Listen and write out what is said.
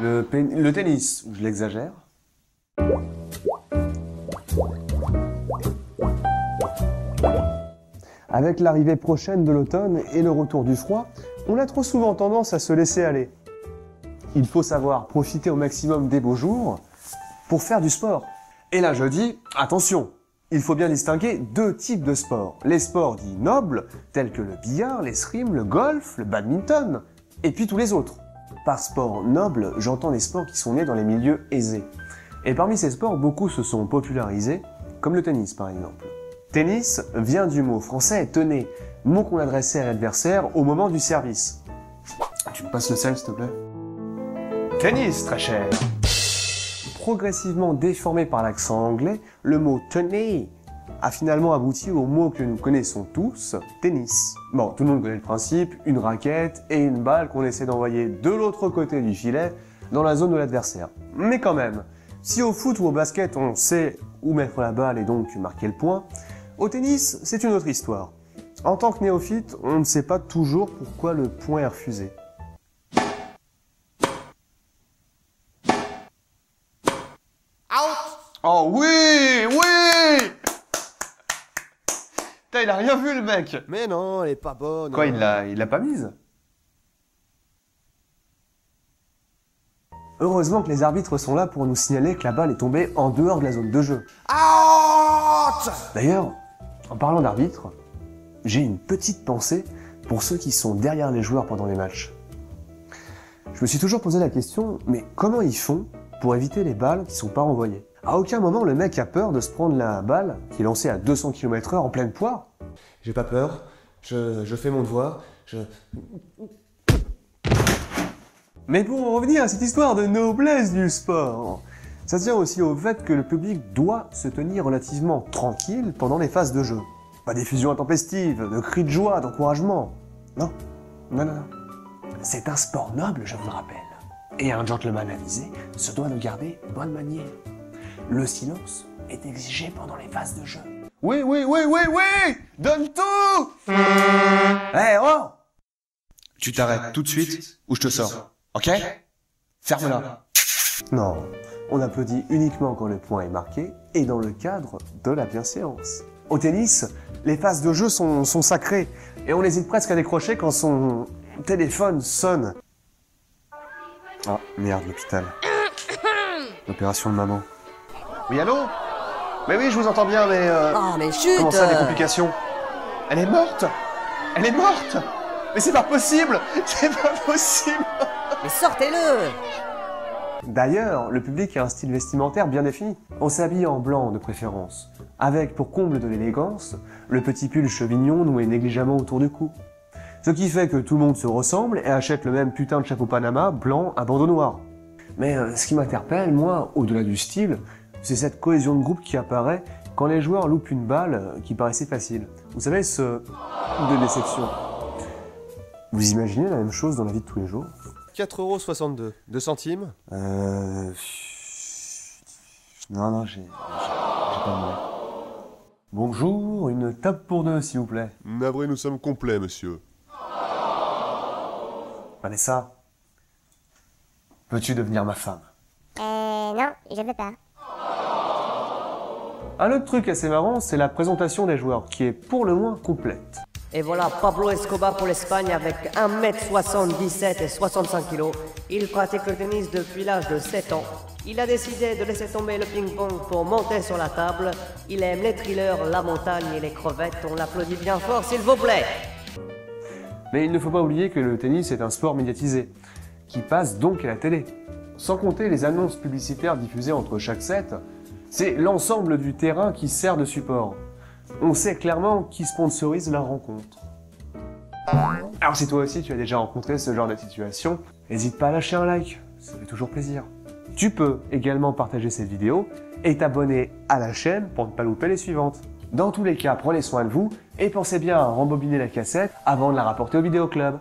Le tennis, je l'exagère. Avec l'arrivée prochaine de l'automne et le retour du froid, on a trop souvent tendance à se laisser aller. Il faut savoir profiter au maximum des beaux jours pour faire du sport. Et là je dis, attention, il faut bien distinguer deux types de sports. Les sports dits nobles, tels que le billard, l'escrime, le golf, le badminton, et puis tous les autres. Par sport noble, j'entends les sports qui sont nés dans les milieux aisés. Et parmi ces sports, beaucoup se sont popularisés, comme le tennis par exemple. Tennis vient du mot français « tenez », mot qu'on adressait à l'adversaire au moment du service. Tu me passes le sel, s'il te plaît? Tennis, très cher. Progressivement déformé par l'accent anglais, le mot « tenez » a finalement abouti au mot que nous connaissons tous, tennis. Bon, tout le monde connaît le principe, une raquette et une balle qu'on essaie d'envoyer de l'autre côté du filet, dans la zone de l'adversaire. Mais quand même, si au foot ou au basket on sait où mettre la balle et donc marquer le point, au tennis, c'est une autre histoire. En tant que néophyte, on ne sait pas toujours pourquoi le point est refusé. Oh oui, oui! Putain, il a rien vu le mec! Mais non, elle est pas bonne. Quoi, il l'a pas mise? Heureusement que les arbitres sont là pour nous signaler que la balle est tombée en dehors de la zone de jeu. Out! D'ailleurs, en parlant d'arbitres, j'ai une petite pensée pour ceux qui sont derrière les joueurs pendant les matchs. Je me suis toujours posé la question, mais comment ils font pour éviter les balles qui sont pas renvoyées? À aucun moment le mec a peur de se prendre la balle qui est lancée à 200 km/h en pleine poire. J'ai pas peur, je fais mon devoir, Mais pour en revenir à cette histoire de noblesse du sport, ça tient aussi au fait que le public doit se tenir relativement tranquille pendant les phases de jeu. Pas d'effusion intempestive, de cris de joie, d'encouragement. Non, non, non, non. C'est un sport noble, je vous le rappelle. Et un gentleman avisé se doit de garder bonne manière. Le silence est exigé pendant les phases de jeu. Oui, oui, oui, oui, oui! Donne tout! Hé, oh! Tu t'arrêtes tout de suite ou je te sors. Ok? Ferme-la. Non, on applaudit uniquement quand le point est marqué et dans le cadre de la bienséance. Au tennis, les phases de jeu sont sacrées et on hésite presque à décrocher quand son téléphone sonne. Ah, merde, l'hôpital. L'opération de maman. Oui, allô? Mais oui, je vous entends bien, mais Oh, mais chut! comment ça, des complications? Elle est morte! Elle est morte! Mais c'est pas possible! C'est pas possible! Mais sortez-le! D'ailleurs, le public a un style vestimentaire bien défini. On s'habille en blanc de préférence, avec pour comble de l'élégance, le petit pull chevignon noué négligemment autour du cou. Ce qui fait que tout le monde se ressemble et achète le même putain de chapeau Panama blanc à bandeau noir. Mais ce qui m'interpelle, moi, au-delà du style, c'est cette cohésion de groupe qui apparaît quand les joueurs loupent une balle qui paraissait facile. Vous savez, ce de déception. Vous imaginez la même chose dans la vie de tous les jours? 4,62 €. 2 centimes? Non, j'ai pas le mot. Bonjour, une table pour deux, s'il vous plaît. Navré, nous sommes complets, monsieur. Vanessa, veux-tu devenir ma femme? Non, je veux pas. Un autre truc assez marrant, c'est la présentation des joueurs, qui est pour le moins complète. Et voilà Pablo Escobar pour l'Espagne avec 1,77 m et 65 kg. Il pratique le tennis depuis l'âge de 7 ans. Il a décidé de laisser tomber le ping-pong pour monter sur la table. Il aime les thrillers, la montagne et les crevettes. On l'applaudit bien fort, s'il vous plaît. Mais il ne faut pas oublier que le tennis est un sport médiatisé, qui passe donc à la télé. Sans compter les annonces publicitaires diffusées entre chaque set, c'est l'ensemble du terrain qui sert de support. On sait clairement qui sponsorise la rencontre. Alors si toi aussi tu as déjà rencontré ce genre de situation, n'hésite pas à lâcher un like, ça fait toujours plaisir. Tu peux également partager cette vidéo et t'abonner à la chaîne pour ne pas louper les suivantes. Dans tous les cas, prenez soin de vous et pensez bien à rembobiner la cassette avant de la rapporter au vidéoclub.